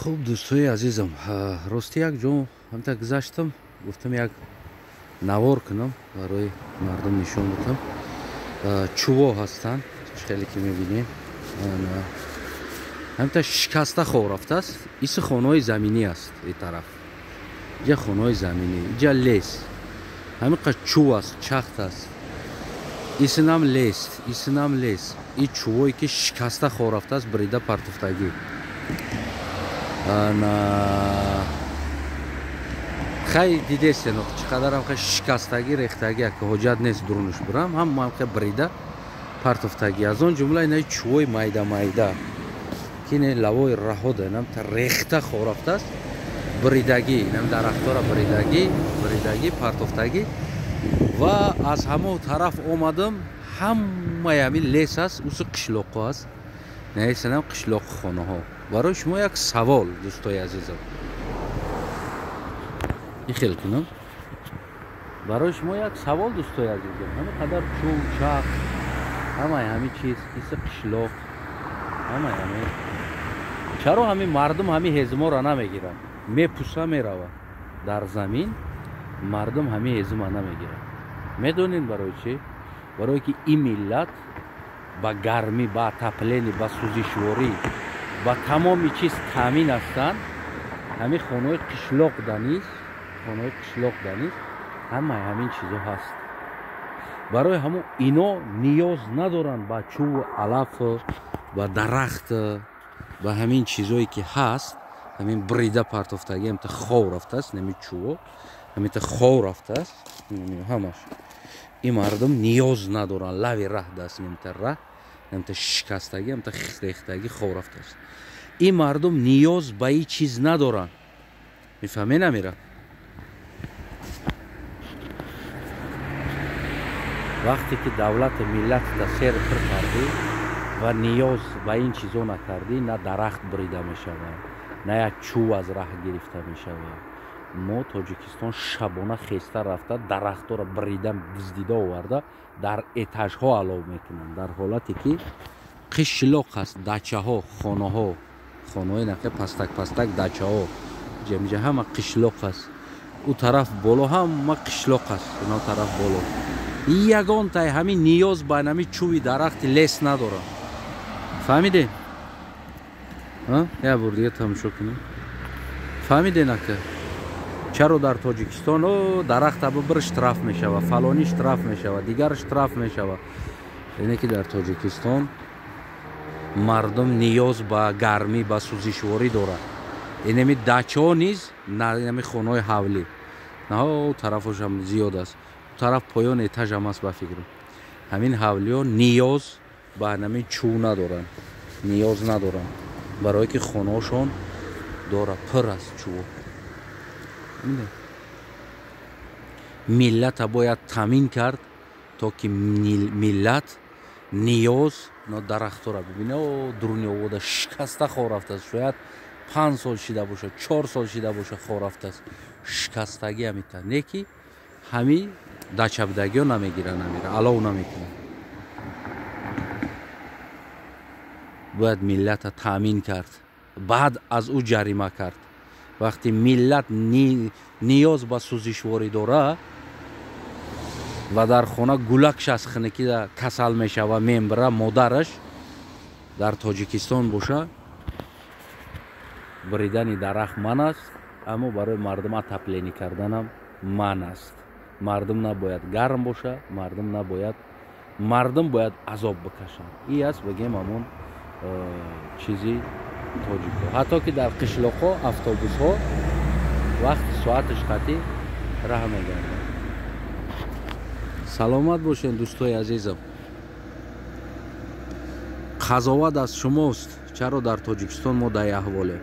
خب دوستای عزیزم راستی یک جا همتا گذاشتم گفتم یک نوار کنم برای مردم نشون بدم. چوبا هستن خیلی که میبینیم همتا شکسته خو رفته است. ایس خانه زمینی است. این طرف اینجا خانه زمینی، اینجا لیس همین قد چوب است، چخت است. ایسنم لیس، ایسنم لیس. این چوبایی که شکسته خو رفته است بریده پرتفتگی. خیلی دیده سنو چقدر هم شکستگی ریختگی که حجت نیست درونش برم هم بریده پرتفتگی از اون جمله اینه چوبای مایده مایده که اینه لوای رها دارم تا ریخته خورفته است بریدگی اینم درختار بریدگی پرتفتگی و از همه طرف آمدم همه همین لیس است اوس قشلاق است نه سنم قشلاق خانه ها. برای شما یک سوال دوستای عزیزم این خیلی کنم برای شما یک سوال دوستای عزیزم همه قدر چوب چخ همه همین چیز ایسه قشلاق همه چرا همین مردم همین هزما را نمیگیرن میپوسه میروه در زمین مردم همین هزما نمیگیرن میدونین برای چی؟ برای که این ملت با گرمی با تپلینی با سوزشواری با تمامی چیز تامین هستند. همین خانه قشلاق دانیست همین چیزا هست. برای همون اینا نیاز ندارن با چوب علف و درخت و همین چیزایی که هست همین بریده پرتفتگی هم تا خو رفته است نمی چوب همین تا خو رفته است همش این مردم نیاز ندارن لوی ره دست نمیت شکستگی هم تا ریختگی خو رفته است. این مردم نیاز به این چیز ندارن میفهمی نمیره. وقتی که دولت ملت تسیر پر کردی و نیاز به این چیزا نکردی نه درخت بریده میشود نه یک چوب از راه گرفته میشود. ما تاجیکستان شبانه خسته رفته درخت را بریده دزدیده آورده در اتاج ها علو میکنن در حالتی که قشلاق است. دچه ها خانه های نقه پستک دچه ها جمجه همه قشلاق است. او طرف بالا هم قشلاق است. اینا طرف بالا یگان تای همین نیاز به همین چوبی درخت لیس نداره. فهمیده؟ یه بار دیگه تماشا کنیم. فهمیده نکه چرا در تاجیکستان درخت برش طرف میشوه فلانیش طرف میشوه دیگرش طرف میشوه. اینه که در تاجیکستان مردم نیاز به گرمی به سوزشواری داره. اینمی دچه ها نیز نه اینمی خانه های حولی نه طرفش هم زیاد است. طرف پایان اتاج هم است بفکرم همین حولی ها نیاز به همین چوب ندارن نیاز ندارن برای که خانه هاشون داره پر است چوب. ملت باید تامین کرد تا که ملت نیاز نه درخت را ببینه درونی آورده شکسته خو رفته است. شاید 5 سال شده باشه 4 سال شده باشه خو رفته است شکستگی همیتا نیکی همی دچبدگی ها نمیگیره نمیره علاو نمیکنه. باید ملت تامین کرد بعد از او جریمه کرد. وقتی ملت نیاز به سوزشواری داره و در خانه گلکش از خنکی کسل میشه و میبره مادرش در تاجیکستان باشه بریدن درخت من است اما برای مردم تپلینی کردن هم من است. مردم نباید گرم باشه مردم باید عذاب بکشن. این است بگیم همون چیزی تاجیک ها. حتی که در قشلاق ها اتوبوس ها وقت ساعتش قطعی راه میگردن. سلامت باشین دوستای عزیزم. قضاوت از شماست چرا در تاجیکستان ما در احواله.